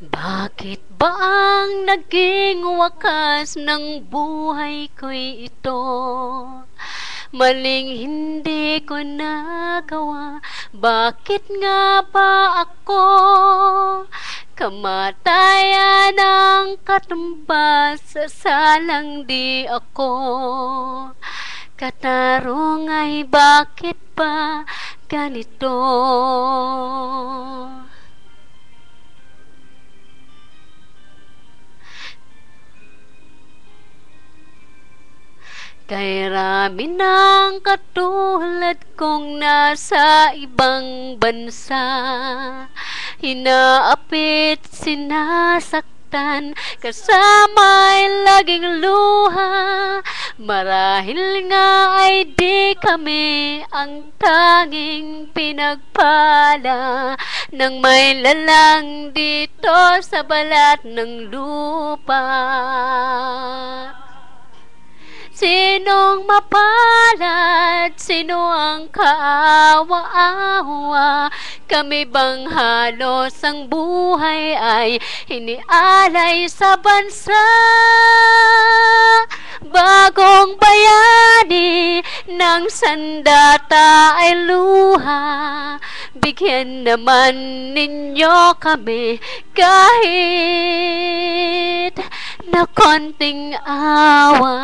Bakit ba ang naging wakas ng buhay ko'y ito? Maling hindi ko nagawa, bakit nga ba ako? Kamatayan ang katumbas, sasalang di ako. Katarong ay bakit ba ganito? Kay rami ng katulad kong nasa ibang bansa, inaapit, sinasaktan, kasama'y laging luha. Marahil nga ay di kami ang tanging pinagpala ng may lalang dito sa balat ng lupa. Sinong mapalad? Sino ang kaawa-awa? Kami bang halos ang buhay ay inialay sa bansa? Bagong bayani ng sandata ay luha. Bigyan naman ninyo kami kahit na konting awa.